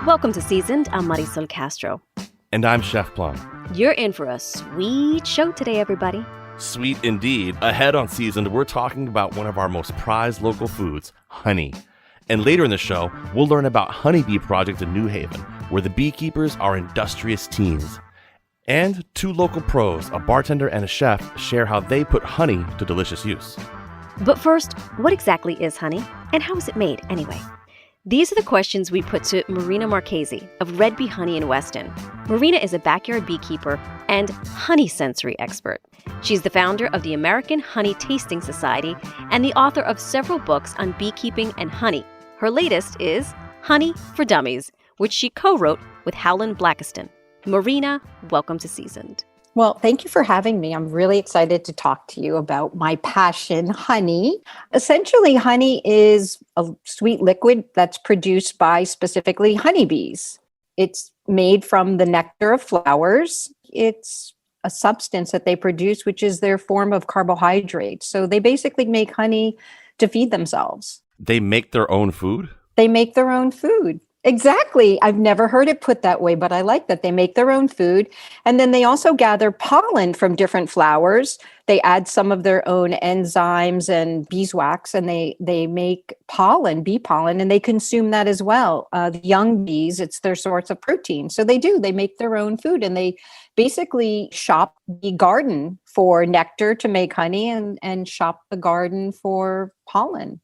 Welcome to Seasoned. I'm Marisol Castro. And I'm Chef Plum. You're in for a sweet show today, everybody. Sweet indeed. Ahead on Seasoned, we're talking about one of our most prized local foods, honey. And later in the show, we'll learn about Huneebee Project in New Haven, where the beekeepers are industrious teens. And two local pros, a bartender and a chef, share how they put honey to delicious use. But first, what exactly is honey, and how is it made anyway? These are the questions we put to Marina Marchese of Red Bee Honey in Weston. Marina is a backyard beekeeper and honey sensory expert. She's the founder of the American Honey Tasting Society and the author of several books on beekeeping and honey. Her latest is Honey for Dummies, which she co-wrote with Howland Blackiston. Marina, welcome to Seasoned. Well, thank you for having me. I'm really excited to talk to you about my passion, honey. Essentially, honey is a sweet liquid that's produced by specifically honeybees. It's made from the nectar of flowers. It's a substance that they produce, which is their form of carbohydrate. So they basically make honey to feed themselves. They make their own food? They make their own food. Exactly. I've never heard it put that way, but I like that. They make their own food. And then they also gather pollen from different flowers. They add some of their own enzymes and beeswax, and they make pollen, bee pollen, and they consume that as well. The young bees, it's their source of protein. So they make their own food, and they basically shop the garden for nectar to make honey and shop the garden for pollen.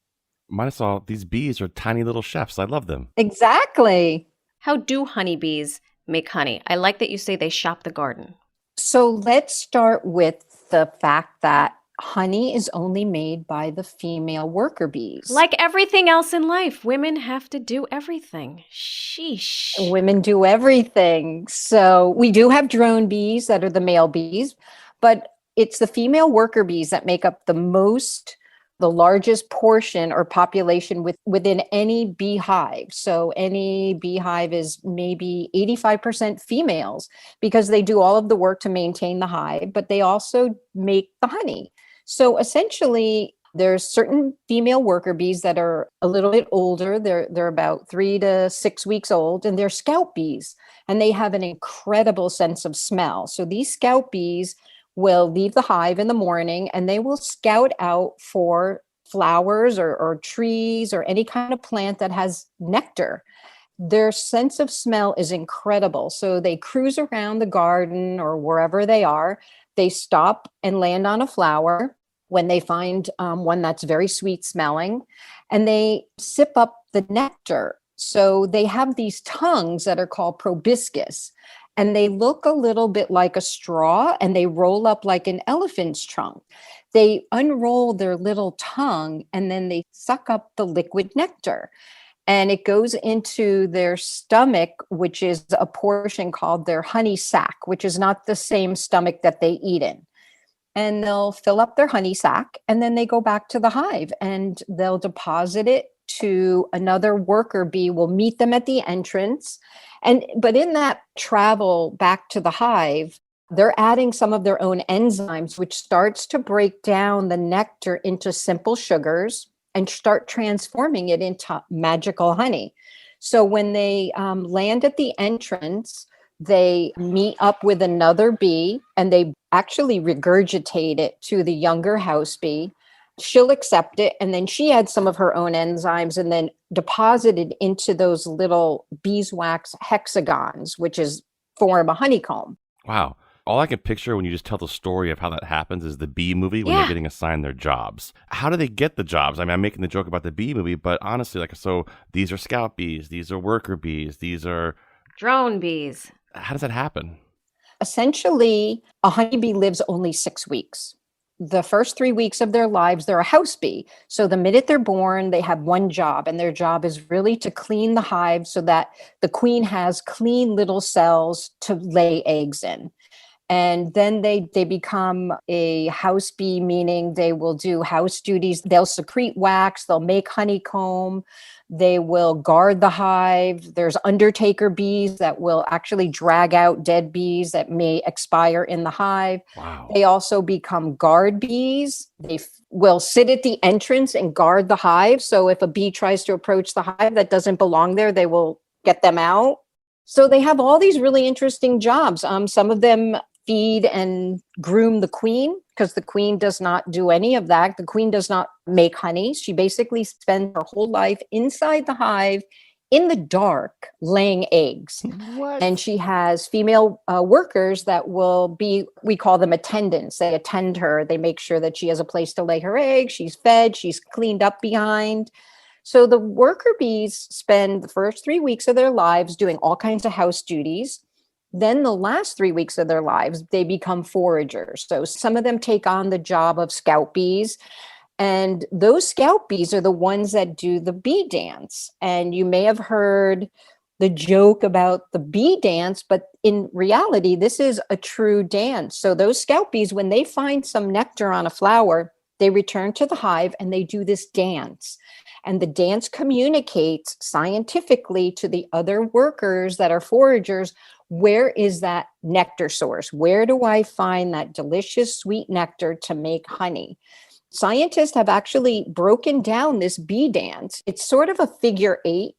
Marisol, these bees are tiny little chefs. I love them. Exactly. How do honeybees make honey? I like that you say they shop the garden. So let's start with the fact that honey is only made by the female worker bees. Like everything else in life, women have to do everything. Sheesh. Women do everything. So we do have drone bees that are the male bees, but it's the female worker bees that make up the largest portion or population within any beehive. So any beehive is maybe 85% females because they do all of the work to maintain the hive, but they also make the honey. So essentially, there's certain female worker bees that are a little bit older. They're about 3 to 6 weeks old, and they're scout bees, and they have an incredible sense of smell. So these scout bees will leave the hive in the morning and they will scout out for flowers or trees or any kind of plant that has nectar. Their sense of smell is incredible. So they cruise around the garden or wherever they are. They stop and land on a flower when they find one that's very sweet smelling, and they sip up the nectar. So they have these tongues that are called proboscis. And they look a little bit like a straw, and they roll up like an elephant's trunk. They unroll their little tongue, and then they suck up the liquid nectar. And it goes into their stomach, which is a portion called their honey sac, which is not the same stomach that they eat in. And they'll fill up their honey sac, and then they go back to the hive, and they'll deposit it to another worker bee will meet them at the entrance. But in that travel back to the hive, they're adding some of their own enzymes, which starts to break down the nectar into simple sugars and start transforming it into magical honey. So when they land at the entrance, they meet up with another bee and they actually regurgitate it to the younger house bee. She'll accept it, and then she adds some of her own enzymes and then deposit it into those little beeswax hexagons, which form a honeycomb. Wow. All I can picture when you just tell the story of how that happens is the Bee Movie when they're getting assigned their jobs. How do they get the jobs? I mean, I'm making the joke about the Bee Movie, but honestly, so these are scout bees, these are worker bees, these are drone bees. How does that happen? Essentially, a honeybee lives only 6 weeks. The first 3 weeks of their lives, they're a house bee. So the minute they're born, they have one job, and their job is really to clean the hive so that the queen has clean little cells to lay eggs in. And then they become a house bee, meaning they will do house duties. They'll secrete wax, they'll make honeycomb, they will guard the hive. There's undertaker bees that will actually drag out dead bees that may expire in the hive. Wow. They also become guard bees. They will sit at the entrance and guard the hive. So if a bee tries to approach the hive that doesn't belong there, they will get them out. So they have all these really interesting jobs. Some of them feed and groom the queen, because the queen does not do any of that. The queen does not make honey. She basically spends her whole life inside the hive in the dark laying eggs. What? And she has female workers that will be, we call them attendants. They attend her. They make sure that she has a place to lay her eggs. She's fed. She's cleaned up behind. So the worker bees spend the first 3 weeks of their lives doing all kinds of house duties. Then the last 3 weeks of their lives, they become foragers. So some of them take on the job of scout bees. And those scout bees are the ones that do the bee dance. And you may have heard the joke about the bee dance, but in reality, this is a true dance. So those scout bees, when they find some nectar on a flower, they return to the hive and they do this dance. And the dance communicates scientifically to the other workers that are foragers, where is that nectar source? Where do I find that delicious sweet nectar to make honey? Scientists have actually broken down this bee dance. It's sort of a figure 8,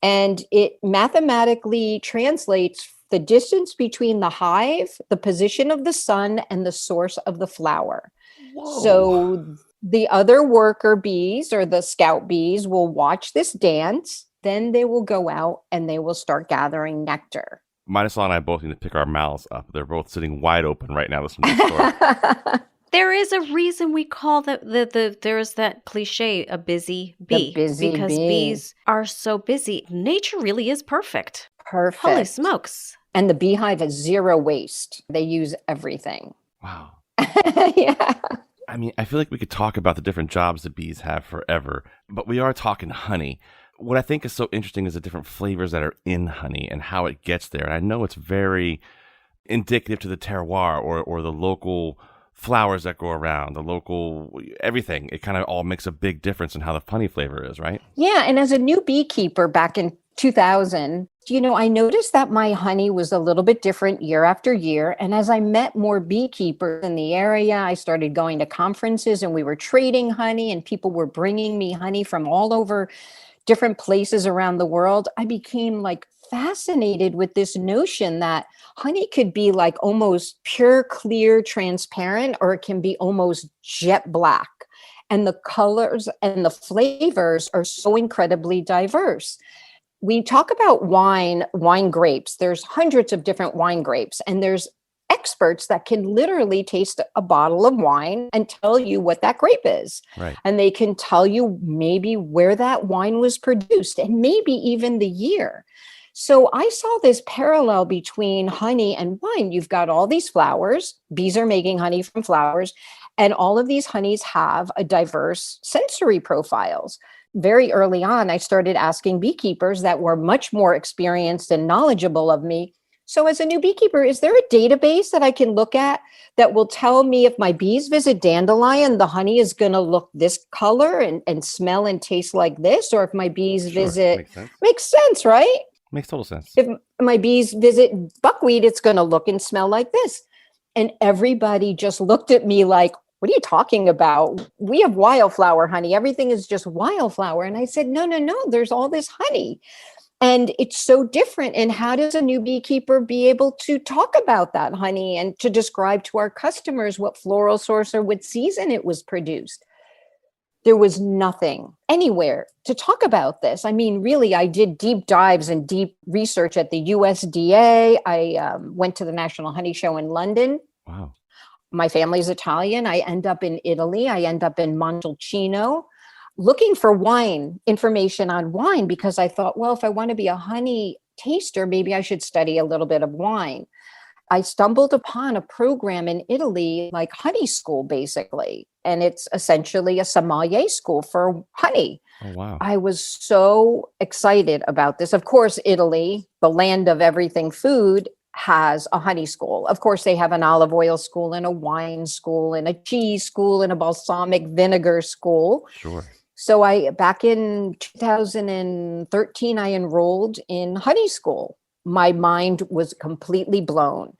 and it mathematically translates the distance between the hive, the position of the sun, and the source of the flower. Whoa. So the other worker bees or the scout bees will watch this dance. Then they will go out and they will start gathering nectar. Marisol and I both need to pick our mouths up. They're both sitting wide open right now listening to the story. There is a reason we call there's that cliche, a busy bee. Because bee. bees are so busy. Nature really is perfect. Perfect. Holy smokes. And the beehive has zero waste. They use everything. Wow. Yeah. I mean, I feel like we could talk about the different jobs that bees have forever, but we are talking honey. What I think is so interesting is the different flavors that are in honey and how it gets there. And I know it's very indicative to the terroir or the local flowers that go around, the local everything. It kind of all makes a big difference in how the honey flavor is, right? Yeah. And as a new beekeeper back in 2000, I noticed that my honey was a little bit different year after year. And as I met more beekeepers in the area, I started going to conferences and we were trading honey and people were bringing me honey from all over different places around the world. I became like fascinated with this notion that honey could be like almost pure, clear, transparent, or it can be almost jet black. And the colors and the flavors are so incredibly diverse. We talk about wine grapes. There's hundreds of different wine grapes, and there's experts that can literally taste a bottle of wine and tell you what that grape is. Right. And they can tell you maybe where that wine was produced and maybe even the year. So I saw this parallel between honey and wine. You've got all these flowers. Bees are making honey from flowers, and all of these honeys have a diverse sensory profiles. Very early on, I started asking beekeepers that were much more experienced and knowledgeable of me. So as a new beekeeper, is there a database that I can look at that will tell me if my bees visit dandelion, the honey is going to look this color and smell and taste like this? Or if my bees visit, makes sense, right? Makes total sense. If my bees visit buckwheat, it's going to look and smell like this. And everybody just looked at me like, what are you talking about? We have wildflower honey. Everything is just wildflower. And I said, no, there's all this honey. And it's so different. And how does a new beekeeper be able to talk about that honey and to describe to our customers what floral source or what season it was produced? There was nothing anywhere to talk about this. I mean, really, I did deep dives and deep research at the USDA. I went to the National Honey Show in London. Wow. My family's Italian. I end up in Italy. I end up in Montalcino looking for wine, information on wine, because I thought, well, if I want to be a honey taster, maybe I should study a little bit of wine. I stumbled upon a program in Italy, like honey school, basically. And it's essentially a sommelier school for honey. Oh, wow. I was so excited about this. Of course, Italy, the land of everything food, has a honey school. Of course, they have an olive oil school and a wine school and a cheese school and a balsamic vinegar school. Sure. So back in 2013, I enrolled in honey school. My mind was completely blown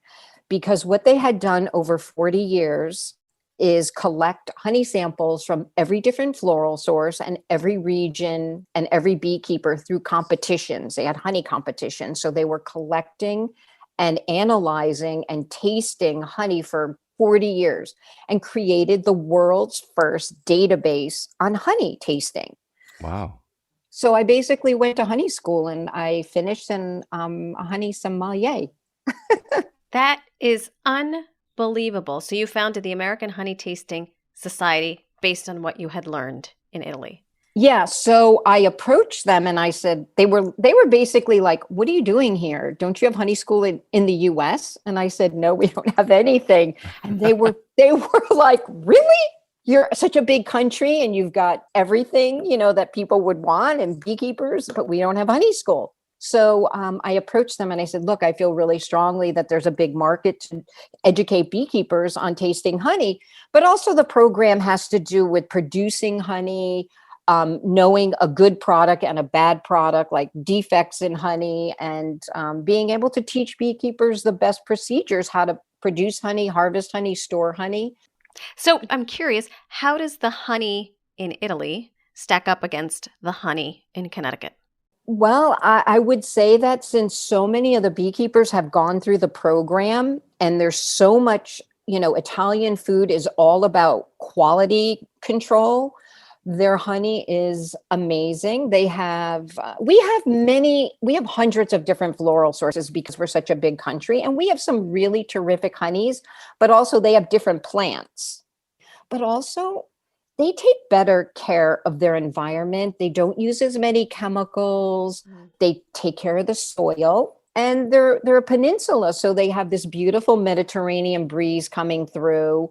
because what they had done over 40 years is collect honey samples from every different floral source and every region and every beekeeper through competitions. They had honey competitions. So they were collecting and analyzing and tasting honey for 40 years and created the world's first database on honey tasting. Wow. So I basically went to honey school and I finished in a honey sommelier. That is unbelievable. So you founded the American Honey Tasting Society based on what you had learned in Italy. Yeah, so I approached them and I said, they were basically like, what are you doing here? Don't you have honey school in the US? And I said, no, we don't have anything. And they were like, really? You're such a big country and you've got everything, that people would want and beekeepers, but we don't have honey school. So I approached them and I said, look, I feel really strongly that there's a big market to educate beekeepers on tasting honey, but also the program has to do with producing honey, knowing a good product and a bad product, like defects in honey, and being able to teach beekeepers the best procedures, how to produce honey, harvest honey, store honey. So I'm curious, how does the honey in Italy stack up against the honey in Connecticut? Well, I would say that since so many of the beekeepers have gone through the program and there's so much, Italian food is all about quality control. Their honey is amazing. We have hundreds of different floral sources because we're such a big country, and we have some really terrific honeys, but also they have different plants. But also they take better care of their environment. They don't use as many chemicals. They take care of the soil, and they're a peninsula. So they have this beautiful Mediterranean breeze coming through.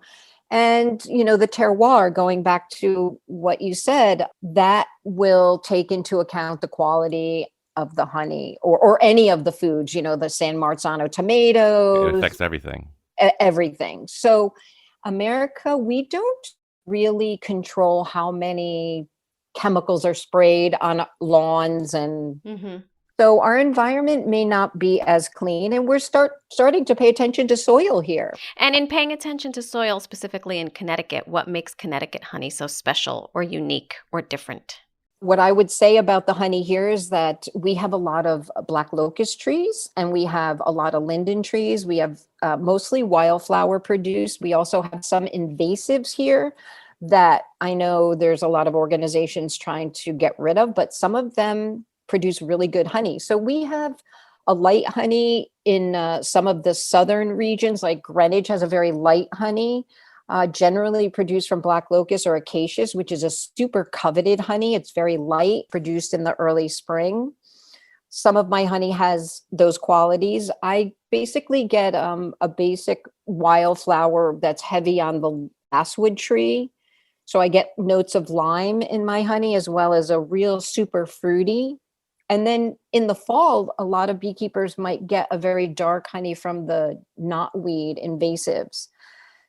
And, the terroir, going back to what you said, that will take into account the quality of the honey or any of the foods, the San Marzano tomatoes. It affects everything. Everything. So America, we don't really control how many chemicals are sprayed on lawns, and so our environment may not be as clean, and we're starting to pay attention to soil here. And in paying attention to soil, specifically in Connecticut, what makes Connecticut honey so special or unique or different? What I would say about the honey here is that we have a lot of black locust trees and we have a lot of linden trees. We have mostly wildflower produced. We also have some invasives here that I know there's a lot of organizations trying to get rid of, but some of them produce really good honey. So we have a light honey in some of the southern regions, like Greenwich has a very light honey. Generally produced from black locust or acacias, which is a super coveted honey. It's very light, produced in the early spring. Some of my honey has those qualities. I basically get a basic wildflower that's heavy on the basswood tree. So I get notes of lime in my honey, as well as a real super fruity. And then in the fall, a lot of beekeepers might get a very dark honey from the knotweed invasives.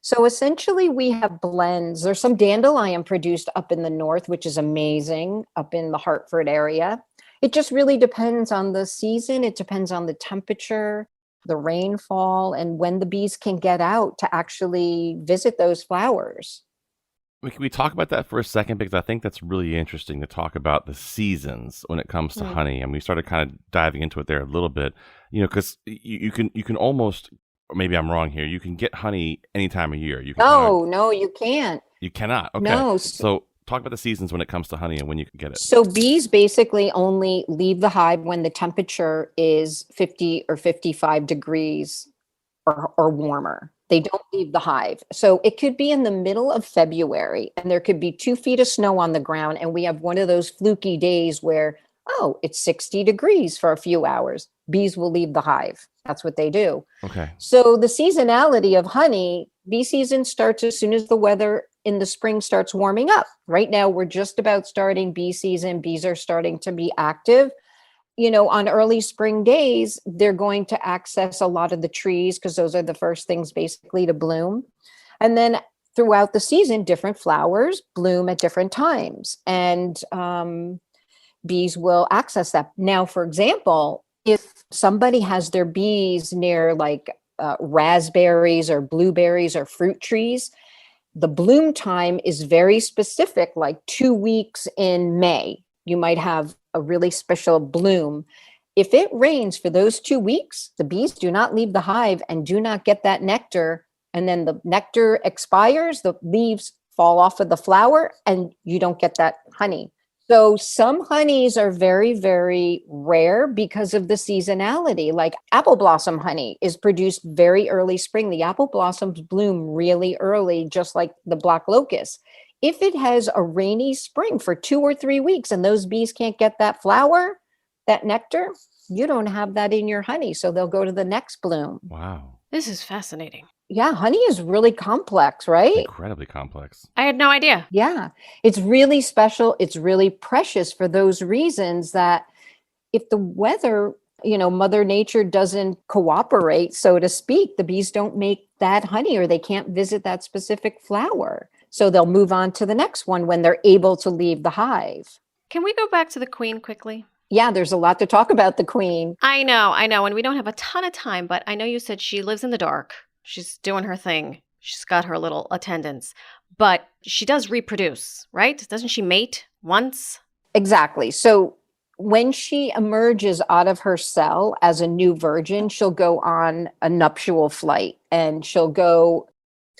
So essentially we have blends. There's some dandelion produced up in the north, which is amazing, up in the Hartford area. It just really depends on the season. It depends on the temperature, the rainfall, and when the bees can get out to actually visit those flowers. Can we talk about that for a second? Because I think that's really interesting to talk about the seasons when it comes to honey. And we started kind of diving into it there a little bit, because you can almost, or maybe I'm wrong here, you can get honey any time of year. No, you can't. You cannot. Okay. No. So talk about the seasons when it comes to honey and when you can get it. So bees basically only leave the hive when the temperature is 50 or 55 degrees or warmer. They don't leave the hive. So it could be in the middle of February and there could be 2 feet of snow on the ground. And we have one of those fluky days where, it's 60 degrees for a few hours. Bees will leave the hive. That's what they do. Okay. So the seasonality of honey, bee season starts as soon as the weather in the spring starts warming up. Right now, we're just about starting bee season. Bees are starting to be active. On early spring days, they're going to access a lot of the trees because those are the first things basically to bloom. And then throughout the season, different flowers bloom at different times. And bees will access that. Now, for example, if somebody has their bees near like raspberries or blueberries or fruit trees, The bloom time is very specific, like 2 weeks in May. You might have a really special bloom. If it rains for those 2 weeks, the bees do not leave the hive and do not get that nectar. And then the nectar expires, the leaves fall off of the flower, and you don't get that honey. So some honeys are very, very rare because of the seasonality. Like apple blossom honey is produced very early spring. The apple blossoms bloom really early, just like the black locust. If it has a rainy spring for 2 or 3 weeks and those bees can't get that flower, that nectar, you don't have that in your honey. So they'll go to the next bloom. Wow. This is fascinating. Yeah, honey is really complex, right? Incredibly complex. I had no idea. Yeah, it's really special. It's really precious for those reasons that if the weather, Mother Nature doesn't cooperate, so to speak, the bees don't make that honey or they can't visit that specific flower. So they'll move on to the next one when they're able to leave the hive. Can we go back to the queen quickly? Yeah, there's a lot to talk about the queen. I know. And we don't have a ton of time, but I know you said she lives in the dark. She's doing her thing. She's got her little attendants, but she does reproduce, right? Doesn't she mate once? Exactly. So when she emerges out of her cell as a new virgin, she'll go on a nuptial flight and she'll go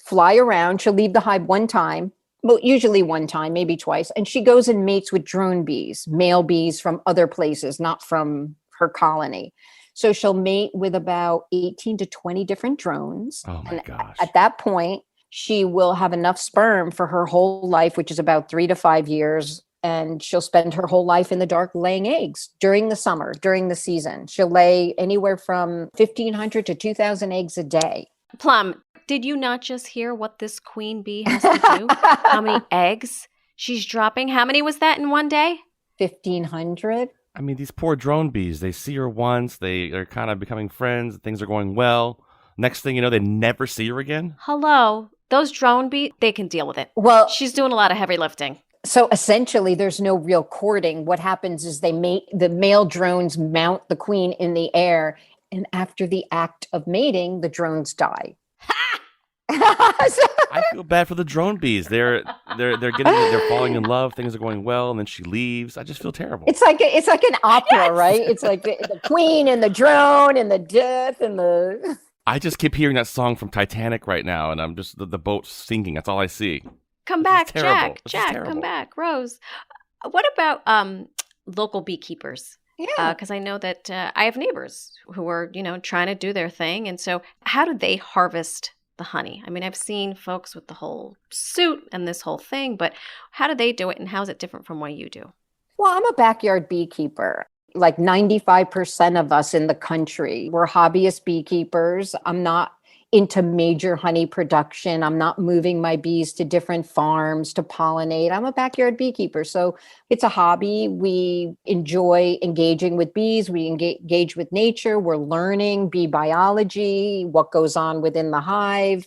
fly around. She'll leave the hive one time, well, usually one time, maybe twice. And she goes and mates with drone bees, male bees from other places, not from her colony. So she'll mate with about 18 to 20 different drones. Oh my gosh. At that point, she will have enough sperm for her whole life, which is about 3 to 5 years. And she'll spend her whole life in the dark laying eggs during the summer, during the season. She'll lay anywhere from 1,500 to 2,000 eggs a day. Plum, did you not just hear what this queen bee has to do? How many eggs she's dropping? How many was that in one day? 1,500. I mean, these poor drone bees, they see her once, they're kind of becoming friends, things are going well. Next thing you know, they never see her again. Hello. Those drone bees, they can deal with it. Well, she's doing a lot of heavy lifting. So essentially, there's no real courting. What happens is they mate, the male drones mount the queen in the air, and after the act of mating, the drones die. I feel bad for the drone bees. They're falling in love. Things are going well, and then she leaves. I just feel terrible. It's like an opera, Yes! right? It's like the queen and the drone and the death and the. I just keep hearing that song from Titanic right now, and I'm just the boat sinking. That's all I see. Come This back, is terrible. Jack. This is Jack, terrible. come back. Rose. What about local beekeepers? Yeah. Because I know that I have neighbors who are, trying to do their thing. And so how do they harvest the honey? I mean, I've seen folks with the whole suit and this whole thing, but how do they do it and how is it different from what you do? Well, I'm a backyard beekeeper. Like 95% of us in the country, we're hobbyist beekeepers. I'm not into major honey production. I'm not moving my bees to different farms to pollinate. I'm a backyard beekeeper. So it's a hobby. We enjoy engaging with bees. We engage with nature. We're learning bee biology, what goes on within the hive.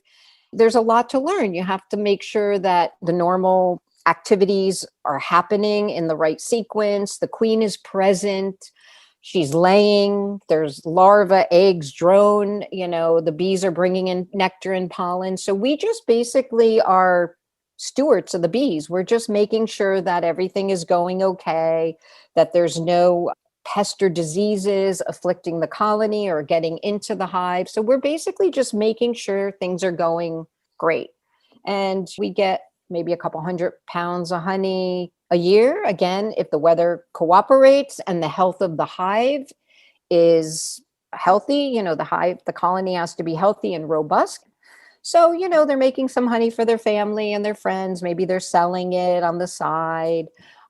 There's a lot to learn. You have to make sure that the normal activities are happening in the right sequence. The queen is present. She's laying, there's larvae, eggs, drone, the bees are bringing in nectar and pollen. So we just basically are stewards of the bees. We're just making sure that everything is going okay, that there's no pest or diseases afflicting the colony or getting into the hive. So we're basically just making sure things are going great. And we get maybe a couple 100 pounds of honey a year. Again, if the weather cooperates and the health of the hive is healthy, the colony has to be healthy and robust. So, they're making some honey for their family and their friends. Maybe they're selling it on the side.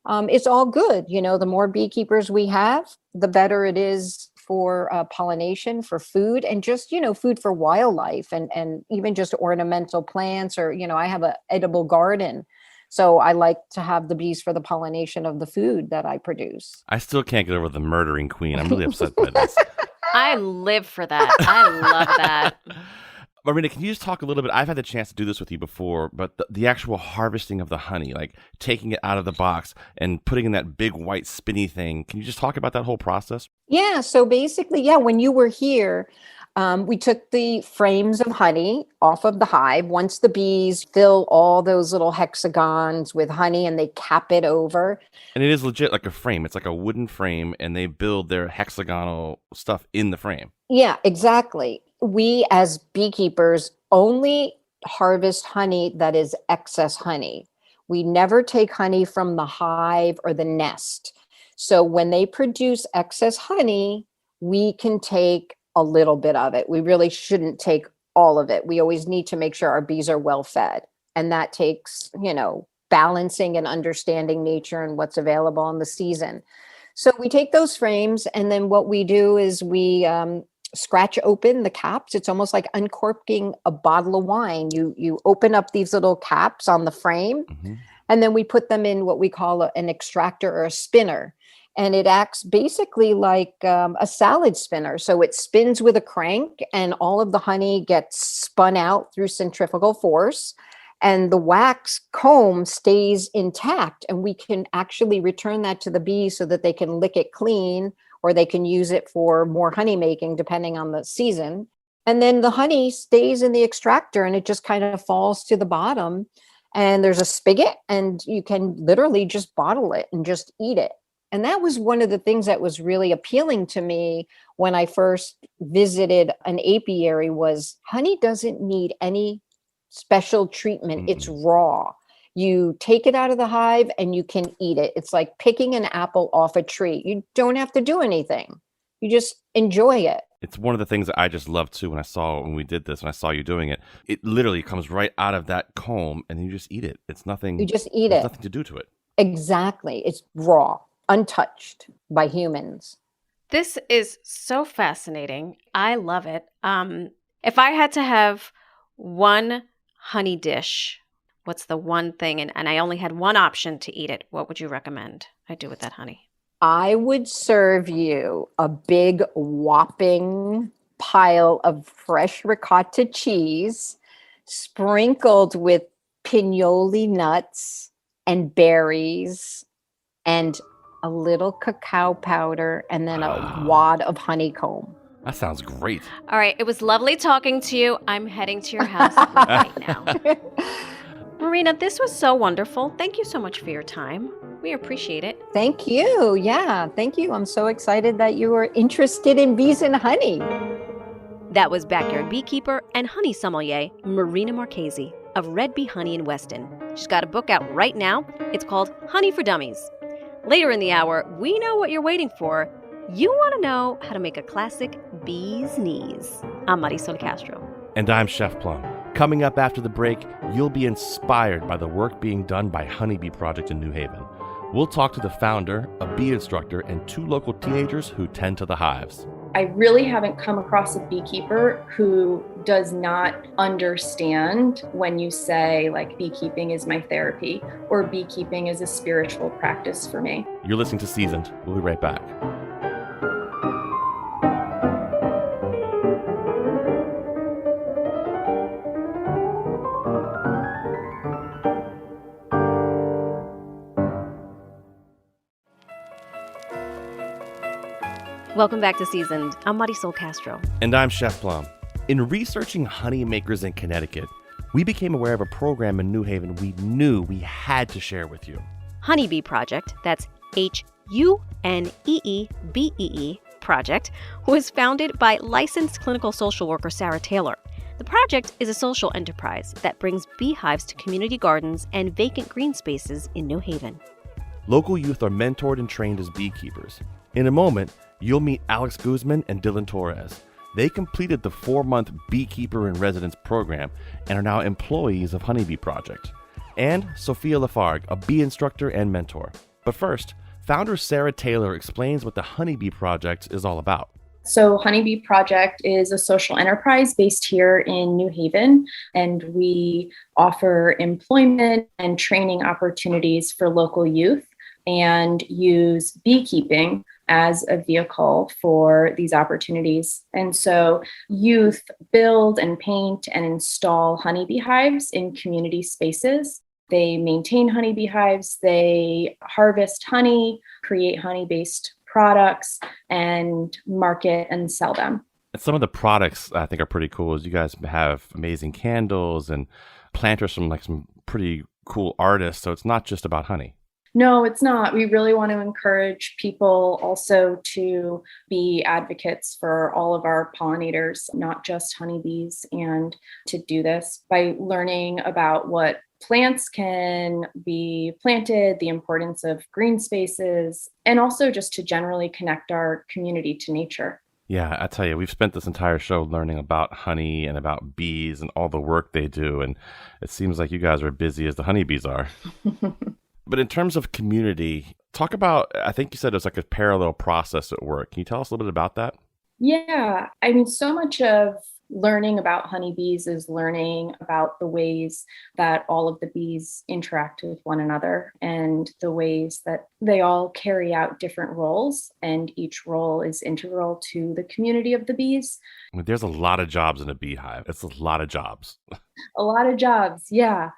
It's all good. The more beekeepers we have, the better it is for pollination, for food, and just, food for wildlife and even just ornamental plants or, I have an edible garden. So I like to have the bees for the pollination of the food that I produce. I still can't get over the murdering queen. I'm really upset by this. I live for that. I love that. Marina, can you just talk a little bit? I've had the chance to do this with you before, but the actual harvesting of the honey, like taking it out of the box and putting in that big white spinny thing. Can you just talk about that whole process? Yeah. So basically, when you were here, We took the frames of honey off of the hive. Once the bees fill all those little hexagons with honey and they cap it over. And it is legit like a frame. It's like a wooden frame, and they build their hexagonal stuff in the frame. Yeah, exactly. We as beekeepers only harvest honey that is excess honey. We never take honey from the hive or the nest. So when they produce excess honey, we can take a little bit of it. We really shouldn't take all of it. We always need to make sure our bees are well fed. And that takes, balancing and understanding nature and what's available in the season. So we take those frames, and then what we do is we scratch open the caps. It's almost like uncorking a bottle of wine. You open up these little caps on the frame, and then we put them in what we call an extractor or a spinner. And it acts basically like a salad spinner. So it spins with a crank, and all of the honey gets spun out through centrifugal force. And the wax comb stays intact. And we can actually return that to the bees so that they can lick it clean, or they can use it for more honey making, depending on the season. And then the honey stays in the extractor, and it just kind of falls to the bottom. And there's a spigot, and you can literally just bottle it and just eat it. And that was one of the things that was really appealing to me when I first visited an apiary was honey doesn't need any special treatment. It's raw. You take it out of the hive and you can eat it. It's like picking an apple off a tree. You don't have to do anything. You just enjoy it. It's one of the things that I just loved too when we did this, when I saw you doing it. It literally comes right out of that comb and you just eat it. It's nothing. You just eat it. Nothing to do to it. Exactly. It's raw, untouched by humans. This is so fascinating. I love it. If I had to have one honey dish, what's the one thing, and I only had one option to eat it, what would you recommend I do with that honey? I would serve you a big whopping pile of fresh ricotta cheese sprinkled with pinoli nuts and berries and a little cacao powder and then a wad of honeycomb. That sounds great. All right. It was lovely talking to you. I'm heading to your house right now. Marina, this was so wonderful. Thank you so much for your time. We appreciate it. Thank you. Yeah, thank you. I'm so excited that you were interested in bees and honey. That was backyard beekeeper and honey sommelier Marina Marchese of Red Bee Honey in Weston. She's got a book out right now. It's called Honey for Dummies. Later in the hour, we know what you're waiting for. You want to know how to make a classic bee's knees. I'm Marisol Castro. And I'm Chef Plum. Coming up after the break, you'll be inspired by the work being done by Huneebee Project in New Haven. We'll talk to the founder, a bee instructor, and 2 local teenagers who tend to the hives. I really haven't come across a beekeeper who does not understand when you say, like, beekeeping is my therapy or beekeeping is a spiritual practice for me. You're listening to Seasoned. We'll be right back. Welcome back to Seasoned. I'm Marisol Castro. And I'm Chef Plum. In researching honey makers in Connecticut, we became aware of a program in New Haven we knew we had to share with you. Huneebee Project, that's Huneebee Project, was founded by licensed clinical social worker Sarah Taylor. The project is a social enterprise that brings beehives to community gardens and vacant green spaces in New Haven. Local youth are mentored and trained as beekeepers. In a moment, you'll meet Alex Guzman and Dillan Torres. They completed the 4-month Beekeeper in Residence program and are now employees of Huneebee Project. And Sophia Lafargue, a bee instructor and mentor. But first, founder Sarah Taylor explains what the Huneebee Project is all about. So Huneebee Project is a social enterprise based here in New Haven, and we offer employment and training opportunities for local youth and use beekeeping as a vehicle for these opportunities. And so youth build and paint and install honeybee hives in community spaces. They maintain honeybee hives, they harvest honey, create honey-based products, and market and sell them. Some of the products I think are pretty cool. Is you guys have amazing candles and planters from like some pretty cool artists. So it's not just about honey. No, it's not. We really want to encourage people also to be advocates for all of our pollinators, not just honeybees, and to do this by learning about what plants can be planted, the importance of green spaces, and also just to generally connect our community to nature. Yeah, I tell you, we've spent this entire show learning about honey and about bees and all the work they do. And it seems like you guys are busy as the honeybees are. But in terms of community, talk about, I think you said it was like a parallel process at work. Can you tell us a little bit about that? Yeah, I mean, so much of learning about honeybees is learning about the ways that all of the bees interact with one another and the ways that they all carry out different roles. And each role is integral to the community of the bees. I mean, there's a lot of jobs in a beehive. It's a lot of jobs. A lot of jobs, yeah.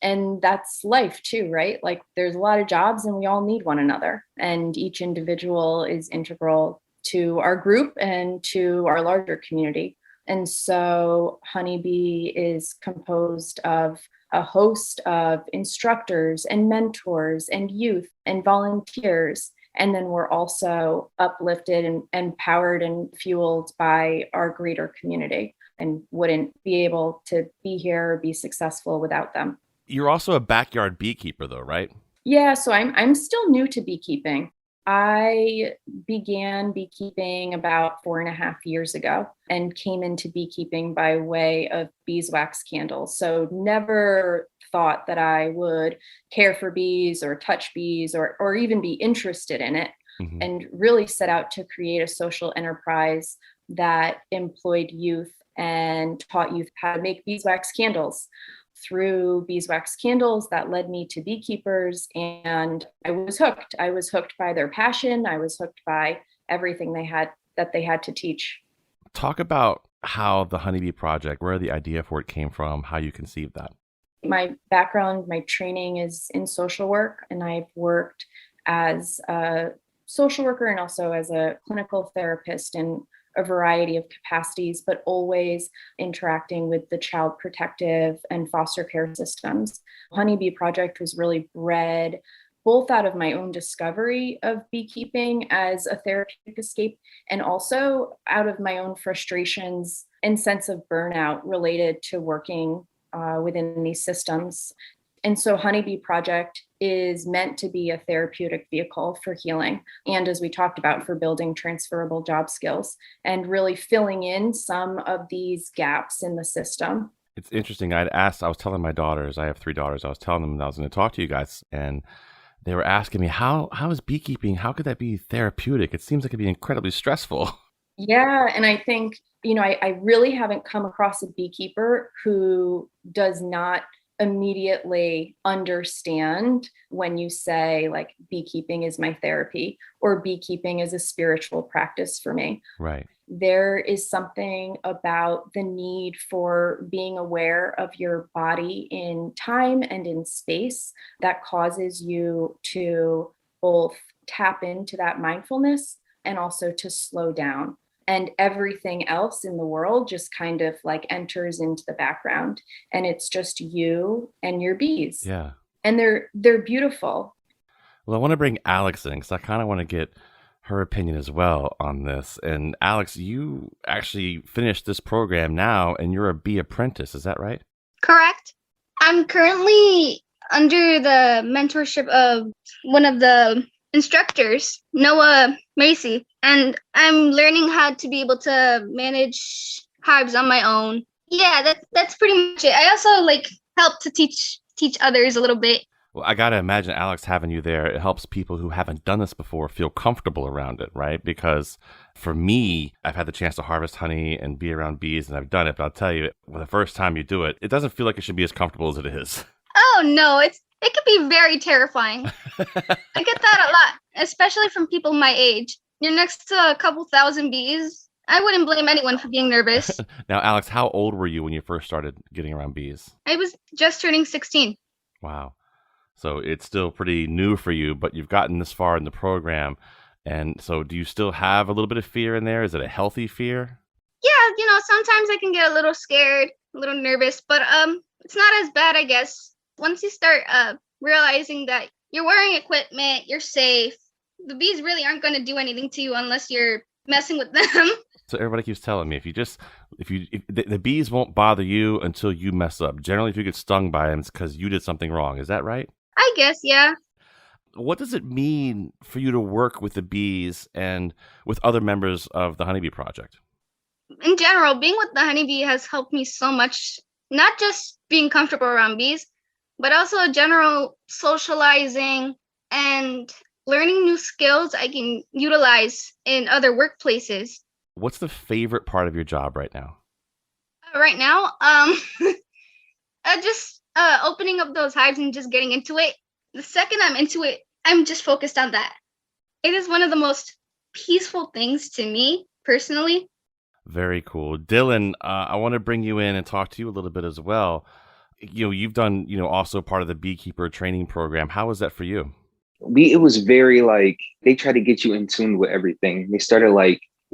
And that's life too, right? Like there's a lot of jobs and we all need one another. And each individual is integral to our group and to our larger community. And so Huneebee is composed of a host of instructors and mentors and youth and volunteers. And then we're also uplifted and empowered and fueled by our greater community and wouldn't be able to be here or be successful without them. You're also a backyard beekeeper though, right? Yeah, so I'm still new to beekeeping. I began beekeeping about 4.5 years ago and came into beekeeping by way of beeswax candles. So never thought that I would care for bees or touch bees or even be interested in it. Mm-hmm. And really set out to create a social enterprise that employed youth and taught youth how to make beeswax candles. Through beeswax candles, that led me to beekeepers, and I was hooked. I was hooked by their passion. I was hooked by everything they had to teach. Talk about how the Huneebee Project, where the idea for it came from, how you conceived that. My background, my training is in social work, and I've worked as a social worker and also as a clinical therapist in a variety of capacities, but always interacting with the child protective and foster care systems. Huneebee Project was really bred both out of my own discovery of beekeeping as a therapeutic escape and also out of my own frustrations and sense of burnout related to working within these systems. And so Huneebee Project is meant to be a therapeutic vehicle for healing. And as we talked about, for building transferable job skills and really filling in some of these gaps in the system. It's interesting. I was telling my daughters, I have 3 daughters. I was telling them that I was going to talk to you guys. And they were asking me, how is beekeeping? How could that be therapeutic? It seems like it'd be incredibly stressful. Yeah. And I think, I really haven't come across a beekeeper who does not immediately understand when you say like beekeeping is my therapy or beekeeping is a spiritual practice for me. Right. There is something about the need for being aware of your body in time and in space that causes you to both tap into that mindfulness and also to slow down. And everything else in the world just kind of like enters into the background, and it's just you and your bees. Yeah. And they're beautiful. Well, I want to bring Alex in because I kind of want to get her opinion as well on this. And Alex, you actually finished this program now and you're a bee apprentice. Is that right? Correct. I'm currently under the mentorship of one of the instructors, Noah Macy, and I'm learning how to be able to manage hives on my own. Yeah, that's pretty much it. I also help to teach others a little bit. Well, I got to imagine, Alex, having you there, it helps people who haven't done this before feel comfortable around it, right? Because for me, I've had the chance to harvest honey and be around bees, and I've done it, but I'll tell you, well, the first time you do it, it doesn't feel like it should be as comfortable as it is. Oh, no, it can be very terrifying. I get that a lot, especially from people my age. You're next to a couple thousand bees. I wouldn't blame anyone for being nervous. Now, Alex, how old were you when you first started getting around bees? I was just turning 16. Wow. So it's still pretty new for you, but you've gotten this far in the program. And so do you still have a little bit of fear in there? Is it a healthy fear? Yeah, sometimes I can get a little scared, a little nervous, but it's not as bad, I guess. Once you start realizing that you're wearing equipment, you're safe, the bees really aren't going to do anything to you unless you're messing with them. So everybody keeps telling me, if the bees won't bother you until you mess up. Generally, if you get stung by them, it's because you did something wrong. Is that right? I guess, yeah. What does it mean for you to work with the bees and with other members of the Honeebee Project? In general, being with the Honeybee has helped me so much, not just being comfortable around bees, but also general socializing and learning new skills I can utilize in other workplaces. What's the favorite part of your job right now? Right now, just opening up those hives and just getting into it. The second I'm into it, I'm just focused on that. It is one of the most peaceful things to me, personally. Very cool. Dillan, I want to bring you in and talk to you a little bit as well. You've done, also part of the beekeeper training program. How was that for you? It was very they try to get you in tune with everything. They started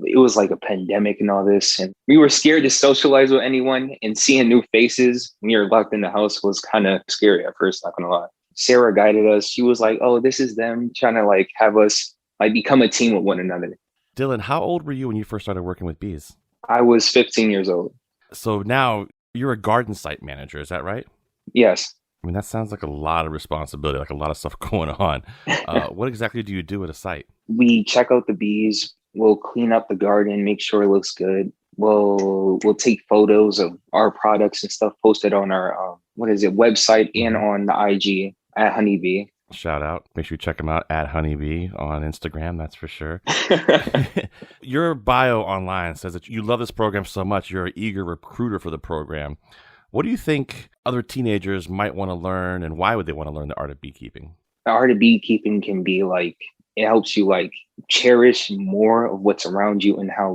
it was like a pandemic and all this. And we were scared to socialize with anyone, and seeing new faces when you're locked in the house was kind of scary at first, not gonna lie. Sarah guided us. She was like, oh, this is them trying to have us become a team with one another. Dylan, how old were you when you first started working with bees? I was 15 years old. So now you're a garden site manager, is that right? Yes. I mean, that sounds like a lot of responsibility, like a lot of stuff going on. What exactly do you do at a site? We check out the bees. We'll clean up the garden, make sure it looks good. We'll take photos of our products and stuff, posted on our website and on the IG at Huneebee. Shout out. Make sure you check them out at Huneebee on Instagram, that's for sure. Your bio online says that you love this program so much, you're an eager recruiter for the program. What do you think other teenagers might want to learn, and why would they want to learn the art of beekeeping? The art of beekeeping can be it helps you cherish more of what's around you, and how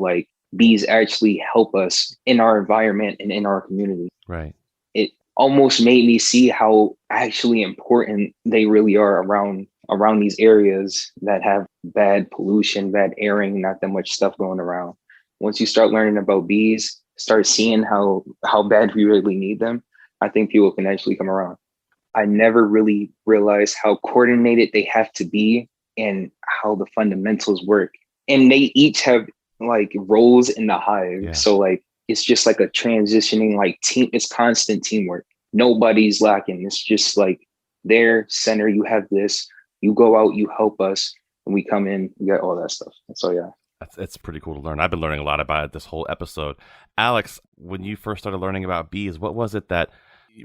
bees actually help us in our environment and in our community. Right. It almost made me see how actually important they really are around these areas that have bad pollution, bad airing, not that much stuff going around. Once you start learning about bees, start seeing how bad we really need them, I think people can actually come around. I never really realized how coordinated they have to be and how the fundamentals work. And they each have roles in the hive. Yeah. So it's just a transitioning team. It's constant teamwork. Nobody's lacking. It's just their center. You have this, you go out, you help us, and we come in, we got all that stuff. So yeah. It's pretty cool to learn. I've been learning a lot about it this whole episode. Alex, when you first started learning about bees, what was it that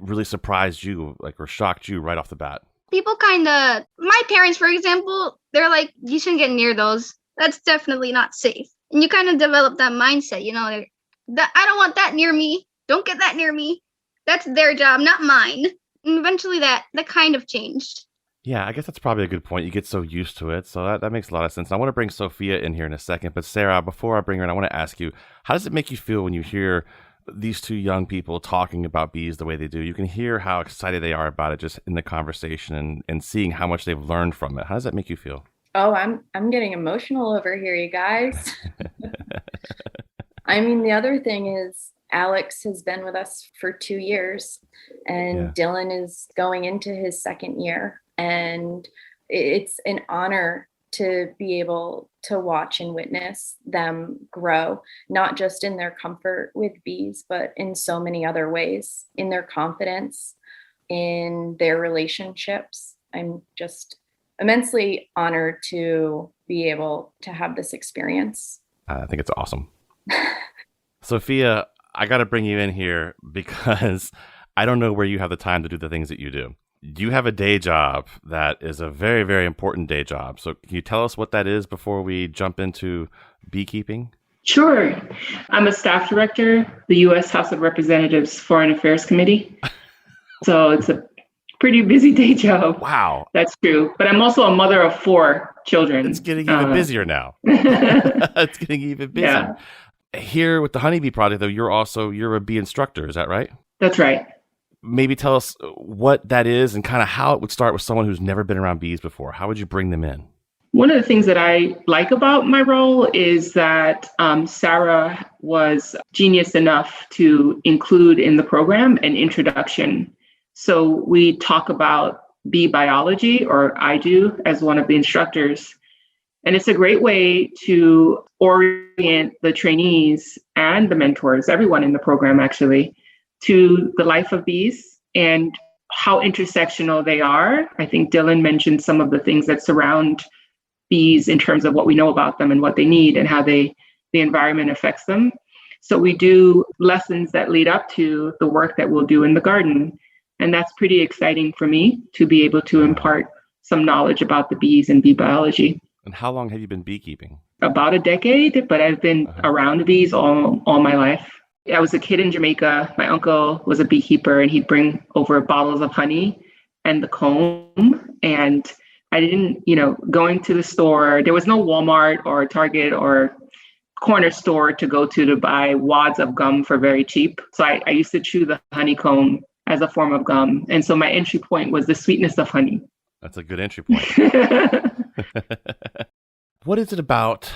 really surprised you, or shocked you right off the bat? People my parents, for example, they're like, you shouldn't get near those. That's definitely not safe. And you kind of develop that mindset, I don't want that near me. Don't get that near me. That's their job, not mine. And eventually that kind of changed. Yeah, I guess that's probably a good point. You get so used to it. So that makes a lot of sense. And I want to bring Sophia in here in a second. But Sarah, before I bring her in, I want to ask you, how does it make you feel when you hear these two young people talking about bees the way they do? You can hear how excited they are about it just in the conversation and seeing how much they've learned from it. How does that make you feel? Oh, I'm getting emotional over here, you guys. I mean, the other thing is Alex has been with us for 2 years, and Dillan is going into his second year. And it's an honor to be able to watch and witness them grow, not just in their comfort with bees, but in so many other ways, in their confidence, in their relationships. I'm just immensely honored to be able to have this experience. I think it's awesome. Sophia, I got to bring you in here because I don't know where you have the time to do the things that you do. You have a day job that is a very, very important day job. So can you tell us what that is before we jump into beekeeping? Sure. I'm a staff director, the U.S. House of Representatives Foreign Affairs Committee. So it's a pretty busy day job. Wow. That's true. But I'm also a mother of 4 children. It's getting even busier now. It's getting even busier. Yeah. Here with the Honeebee Project, though, you're a bee instructor. Is that right? That's right. Maybe tell us what that is and kind of how it would start with someone who's never been around bees before. How would you bring them in? One of the things that I like about my role is that Sarah was genius enough to include in the program an introduction. So we talk about bee biology, or I do as one of the instructors. And it's a great way to orient the trainees and the mentors, everyone in the program actually, to the life of bees and how intersectional they are. I think Dillan mentioned some of the things that surround bees in terms of what we know about them and what they need and how the environment affects them. So we do lessons that lead up to the work that we'll do in the garden. And that's pretty exciting for me to be able to impart some knowledge about the bees and bee biology. And how long have you been beekeeping? About a decade, but I've been around bees all my life. I was a kid in Jamaica. My uncle was a beekeeper and he'd bring over bottles of honey and the comb. And I didn't, going to the store, there was no Walmart or Target or corner store to go to buy wads of gum for very cheap. So I used to chew the honeycomb as a form of gum. And so my entry point was the sweetness of honey. That's a good entry point. What is it about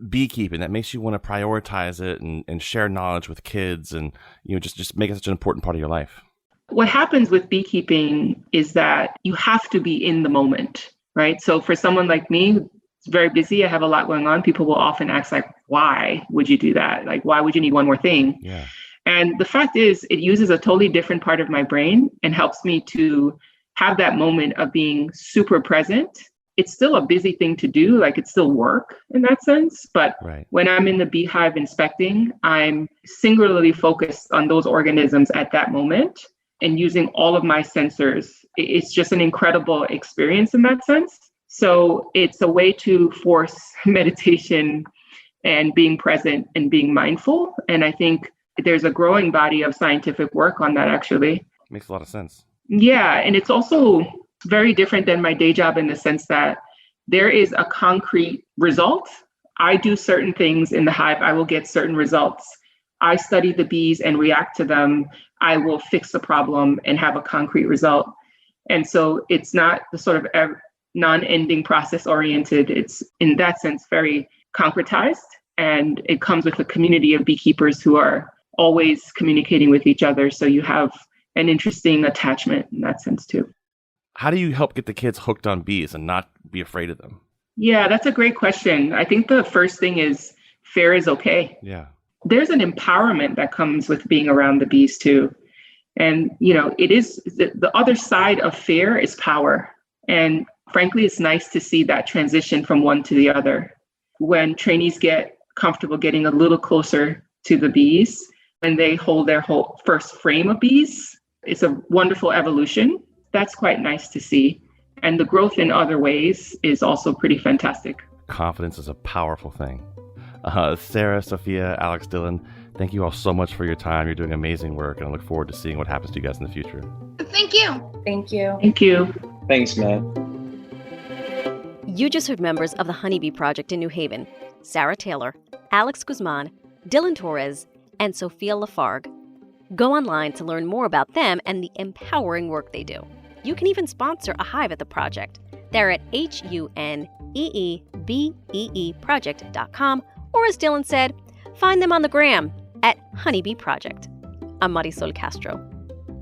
beekeeping that makes you want to prioritize it and share knowledge with kids and just make it such an important part of your life? What happens with beekeeping is that you have to be in the moment, right? So for someone like me, it's very busy. I have a lot going on. People will often ask, like, why would you do that? Like, why would you need one more thing? Yeah. And the fact is, it uses a totally different part of my brain and helps me to have that moment of being super present. It's still a busy thing to do, like it's still work in that sense. But when I'm in the beehive inspecting, I'm singularly focused on those organisms at that moment and using all of my sensors. It's just an incredible experience in that sense. So it's a way to force meditation and being present and being mindful. And I think there's a growing body of scientific work on that, actually. Makes a lot of sense. Yeah. And it's also very different than my day job in the sense that there is a concrete result. I do certain things in the hive. I will get certain results. I study the bees and react to them. I will fix the problem and have a concrete result. And so it's not the sort of non-ending process oriented. It's in that sense very concretized, and it comes with a community of beekeepers who are always communicating with each other. So you have an interesting attachment in that sense too. How do you help get the kids hooked on bees and not be afraid of them? Yeah, that's a great question. I think the first thing is fear is okay. Yeah. There's an empowerment that comes with being around the bees too. And, it is the other side of fear is power. And frankly, it's nice to see that transition from one to the other. When trainees get comfortable getting a little closer to the bees, and they hold their whole first frame of bees, it's a wonderful evolution. That's quite nice to see. And the growth in other ways is also pretty fantastic. Confidence is a powerful thing. Sarah, Sophia, Alex, Dillan, thank you all so much for your time. You're doing amazing work, and I look forward to seeing what happens to you guys in the future. Thank you. Thank you. Thank you. Thanks, man. You just heard members of the Huneebee Project in New Haven, Sarah Taylor, Alex Guzman, Dillan Torres, and Sophia Lafargue. Go online to learn more about them and the empowering work they do. You can even sponsor a hive at the project. They're at huneebee project.com, or as Dillan said, find them on the gram at Huneebee Project. I'm Marisol Castro.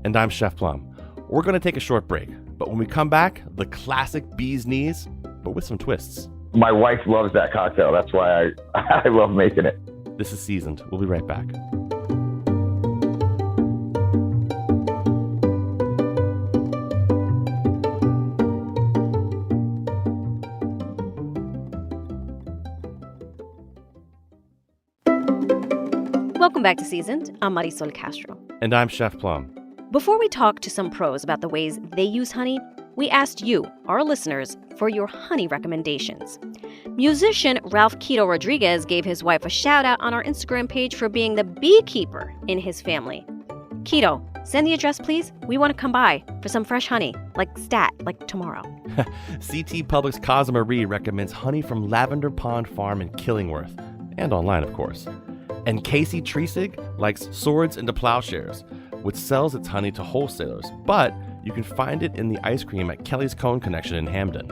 And I'm Chef Plum. We're going to take a short break, but when we come back, the classic bee's knees, but with some twists. My wife loves that cocktail. That's why I love making it. This is Seasoned. We'll be right back. Welcome back to Seasoned. I'm Marisol Castro. And I'm Chef Plum. Before we talk to some pros about the ways they use honey, we asked you, our listeners, for your honey recommendations. Musician Ralph Quito Rodriguez gave his wife a shout out on our Instagram page for being the beekeeper in his family. Quito, send the address, please. We want to come by for some fresh honey, like tomorrow. CT Public's Casa Marie recommends honey from Lavender Pond Farm in Killingworth, and online, of course. And Casey Treesig likes Swords into Plowshares, which sells its honey to wholesalers, but you can find it in the ice cream at Kelly's Cone Connection in Hamden.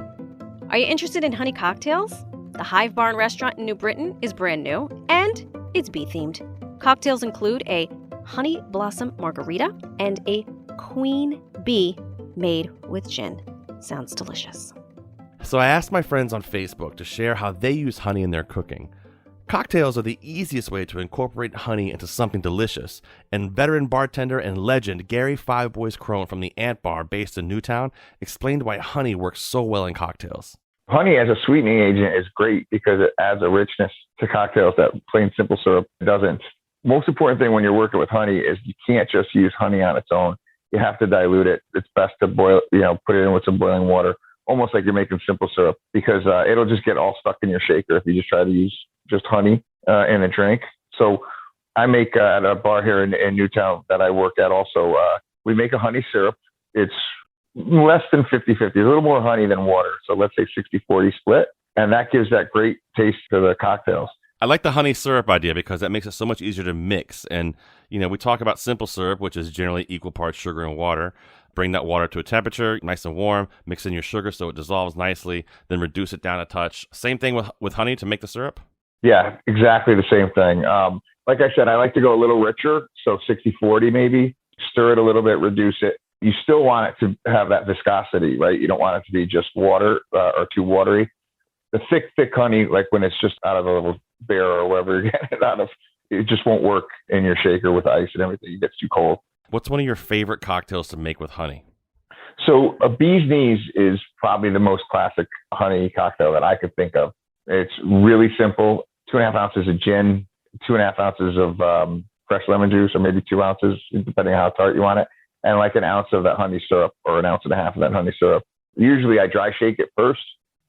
Are you interested in honey cocktails? The Hive Barn restaurant in New Britain is brand new, and it's bee-themed. Cocktails include a honey blossom margarita and a queen bee made with gin. Sounds delicious. So I asked my friends on Facebook to share how they use honey in their cooking. Cocktails are the easiest way to incorporate honey into something delicious, and veteran bartender and legend Gary Five Boys Crone from the Ant Bar based in Newtown explained why honey works so well in cocktails. Honey as a sweetening agent is great because it adds a richness to cocktails that plain simple syrup doesn't. Most important thing when you're working with honey is you can't just use honey on its own. You have to dilute it. It's best to boil, put it in with some boiling water, almost like you're making simple syrup, because it'll just get all stuck in your shaker if you just try to use just honey in a drink. So I make at a bar here in Newtown that I work at also, we make a honey syrup. It's less than 50-50, a little more honey than water. So let's say 60-40 split. And that gives that great taste to the cocktails. I like the honey syrup idea because that makes it so much easier to mix. And, we talk about simple syrup, which is generally equal parts sugar and water. Bring that water to a temperature, nice and warm, mix in your sugar so it dissolves nicely, then reduce it down a touch. Same thing with honey to make the syrup? Yeah, exactly the same thing. Like I said, I like to go a little richer, so 60-40 maybe. Stir it a little bit, reduce it. You still want it to have that viscosity, right? You don't want it to be just water or too watery. The thick honey, like when it's just out of a little bear or wherever you're getting it out of, it just won't work in your shaker with ice and everything. It gets too cold. What's one of your favorite cocktails to make with honey? So a bee's knees is probably the most classic honey cocktail that I could think of. It's really simple. 2.5 ounces of gin, 2.5 ounces of fresh lemon juice, or maybe 2 ounces, depending on how tart you want it, and like an ounce of that honey syrup or an ounce and a half of that honey syrup. Usually I dry shake it first.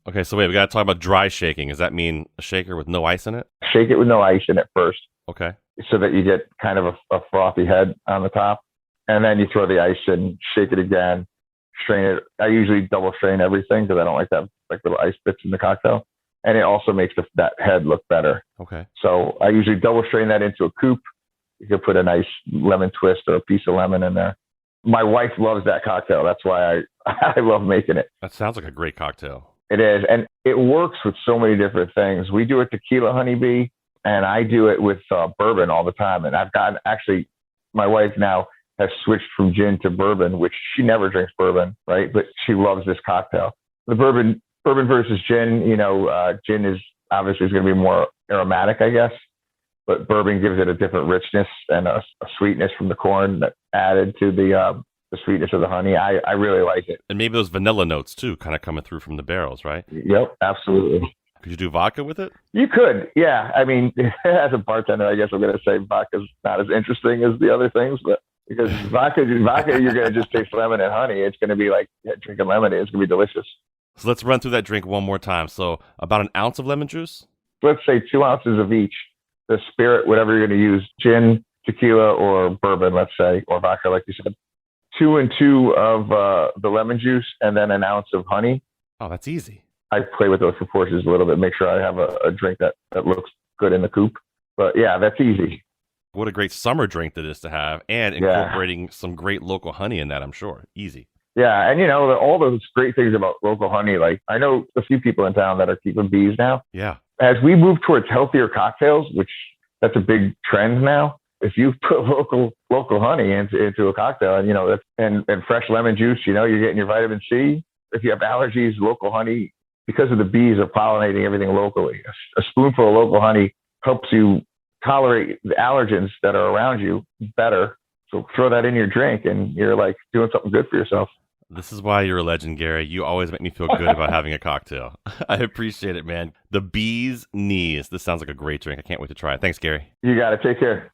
Okay, so wait, we got to talk about dry shaking. Does that mean a shaker with no ice in it? Shake it with no ice in it first. Okay. So that you get kind of a frothy head on the top. And then you throw the ice in, shake it again, strain it. I usually double strain everything because I don't like to have like little ice bits in the cocktail. And it also makes that head look better. Okay. So I usually double strain that into a coupe. You could put a nice lemon twist or a piece of lemon in there. My wife loves that cocktail. That's why I love making it. That sounds like a great cocktail. It is. And it works with so many different things. We do a tequila Huneebee, and I do it with bourbon all the time. And I've gotten, actually, my wife now has switched from gin to bourbon, which she never drinks bourbon, right? But she loves this cocktail. The bourbon versus gin, gin is obviously going to be more aromatic, I guess. But bourbon gives it a different richness and a sweetness from the corn that added to the sweetness of the honey. I really like it. And maybe those vanilla notes, too, kind of coming through from the barrels, right? Yep, absolutely. Could you do vodka with it? You could, yeah. I mean, as a bartender, I guess I'm going to say vodka's not as interesting as the other things, but because vodka, you're going to just taste lemon and honey. It's going to be like drinking lemonade. It's going to be delicious. So let's run through that drink one more time. So about an ounce of lemon juice? Let's say 2 ounces of each. The spirit, whatever you're going to use, gin, tequila, or bourbon, let's say, or vodka, like you said. 2 and 2 of the lemon juice, and then an ounce of honey. Oh, that's easy. I play with those proportions a little bit, make sure I have a drink that looks good in the coupe. But yeah, that's easy. What a great summer drink that is to have, and incorporating some great local honey in that, I'm sure. Easy. Yeah, and all those great things about local honey, like I know a few people in town that are keeping bees now. Yeah. As we move towards healthier cocktails, which that's a big trend now, if you put local honey into a cocktail and fresh lemon juice, you're getting your vitamin C. If you have allergies, local honey, because of the bees are pollinating everything locally. A spoonful of local honey helps you tolerate the allergens that are around you better. So throw that in your drink and you're like doing something good for yourself. This is why you're a legend, Gary. You always make me feel good about having a cocktail. I appreciate it, man. The bee's knees. This sounds like a great drink. I can't wait to try it. Thanks, Gary. You got it. Take care.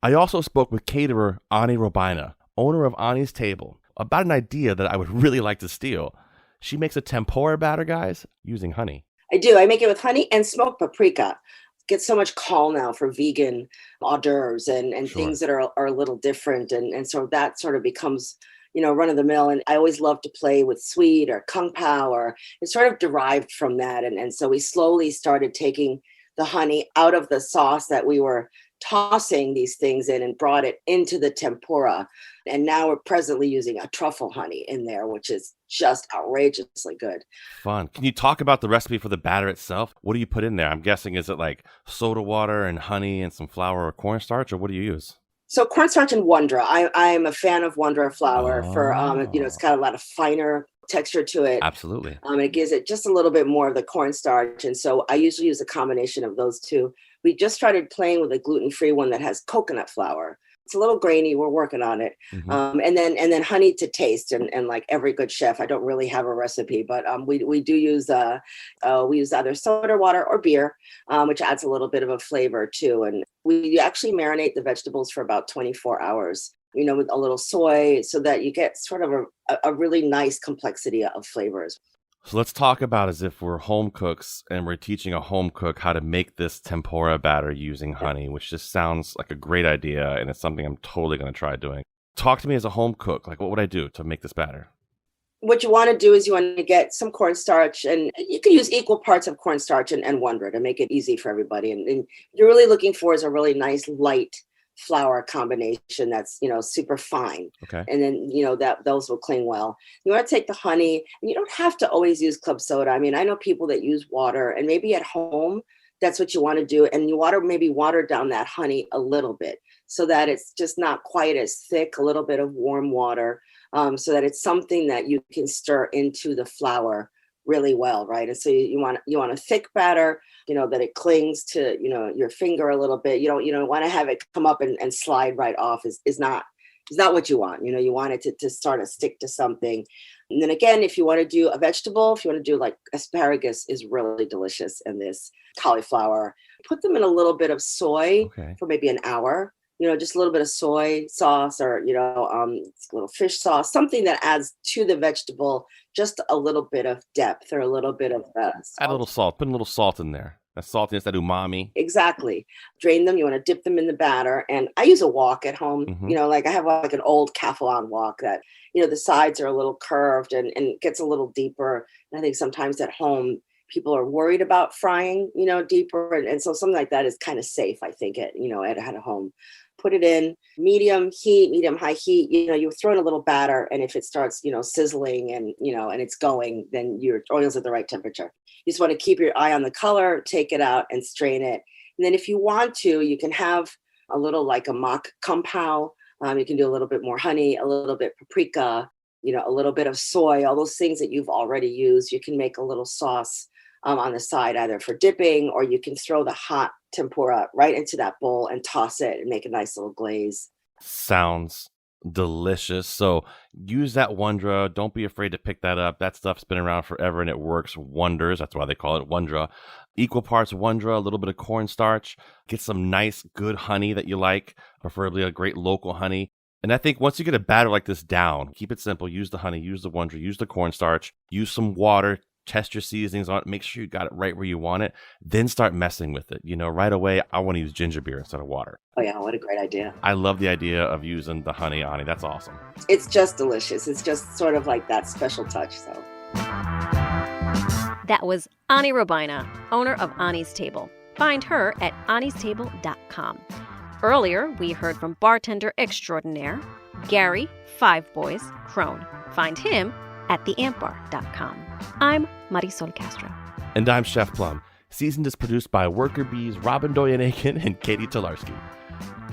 I also spoke with caterer Ani Robyn, owner of Ani's Table, about an idea that I would really like to steal. She makes a tempura batter, guys, using honey. I do. I make it with honey and smoked paprika. Get so much call now for vegan hors d'oeuvres and Sure. things that are a little different. And so that sort of becomes, run of the mill. And I always love to play with sweet or kung pao, or it's sort of derived from that. And so we slowly started taking the honey out of the sauce that we were tossing these things in and brought it into the tempura. And now we're presently using a truffle honey in there, which is just outrageously good. Fun. Can you talk about the recipe for the batter itself? What do you put in there? I'm guessing, is it like soda water and honey and some flour or cornstarch, or what do you use? So cornstarch and Wondra. I'm a fan of Wondra flour for, it's got a lot of finer texture to it. Absolutely. It gives it just a little bit more of the cornstarch. And so I usually use a combination of those two. We just started playing with a gluten-free one that has coconut flour. It's a little grainy. We're working on it. Mm-hmm. And then honey to taste. And like every good chef, I don't really have a recipe, but we do use, we use either soda water or beer, which adds a little bit of a flavor too. And we actually marinate the vegetables for about 24 hours, with a little soy, so that you get sort of a really nice complexity of flavors. So let's talk about as if we're home cooks and we're teaching a home cook how to make this tempura batter using honey, which just sounds like a great idea. And it's something I'm totally going to try doing. Talk to me as a home cook. Like, what would I do to make this batter? What you want to do is you want to get some cornstarch, and you can use equal parts of cornstarch and Wondra to make it easy for everybody. And you're really looking for is a really nice light flour combination that's super fine. Okay. And then that those will cling well. You want to take the honey, and you don't have to always use club soda. I mean, I know people that use water, and maybe at home that's what you want to do, and you water down that honey a little bit so that it's just not quite as thick. A little bit of warm water, so that it's something that you can stir into the flour really well, right? And so you want a thick batter, that it clings to, your finger a little bit. You don't want to have it come up and slide right off. Is not what you want. You want it to start to stick to something. And then again, if you want to do a vegetable, if you want to do like asparagus is really delicious, and this cauliflower, put them in a little bit of soy for maybe an hour. Just a little bit of soy sauce, or, a little fish sauce, something that adds to the vegetable just a little bit of depth, or a little bit of add a little salt. Put a little salt in there. That saltiness, that umami. Exactly. Drain them. You want to dip them in the batter. And I use a wok at home. Mm-hmm. Like I have like an old Calphalon wok that, the sides are a little curved and it gets a little deeper. And I think sometimes at home, people are worried about frying, deeper. And so something like that is kind of safe, I think, at home. Put it in medium high heat. You throw in a little batter, and if it starts, sizzling and it's going, then your oil's at the right temperature. You just want to keep your eye on the color, take it out and strain it. And then if you want to, you can have a little like a mock kung pao. You can do a little bit more honey, a little bit paprika, a little bit of soy, all those things that you've already used. You can make a little sauce on the side, either for dipping, or you can throw the hot tempura right into that bowl and toss it and make a nice little glaze. Sounds delicious. So use that Wondra. Don't be afraid to pick that up. That stuff's been around forever and it works wonders. That's why they call it Wondra. Equal parts Wondra, a little bit of cornstarch. Get some nice, good honey that you like, preferably a great local honey. And I think once you get a batter like this down, keep it simple. Use the honey, use the Wondra, use the cornstarch, use some water. Test your seasonings on it. Make sure you got it right where you want it. Then start messing with it. Right away, I want to use ginger beer instead of water. Oh, yeah. What a great idea. I love the idea of using the honey, Ani. That's awesome. It's just delicious. It's just sort of like that special touch. So that was Ani Robina, owner of Ani's Table. Find her at anistable.com. Earlier, we heard from bartender extraordinaire Gary, 5 Boys, Crone. Find him at theampbar.com. I'm Marisol Castro. And I'm Chef Plum. Seasoned is produced by worker bees Robyn Doyon-Aitken and Catie Talarski.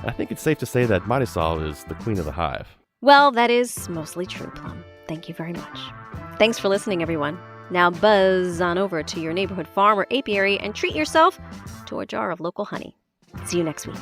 I think it's safe to say that Marisol is the queen of the hive. Well, that is mostly true, Plum. Thank you very much. Thanks for listening, everyone. Now buzz on over to your neighborhood farm or apiary and treat yourself to a jar of local honey. See you next week.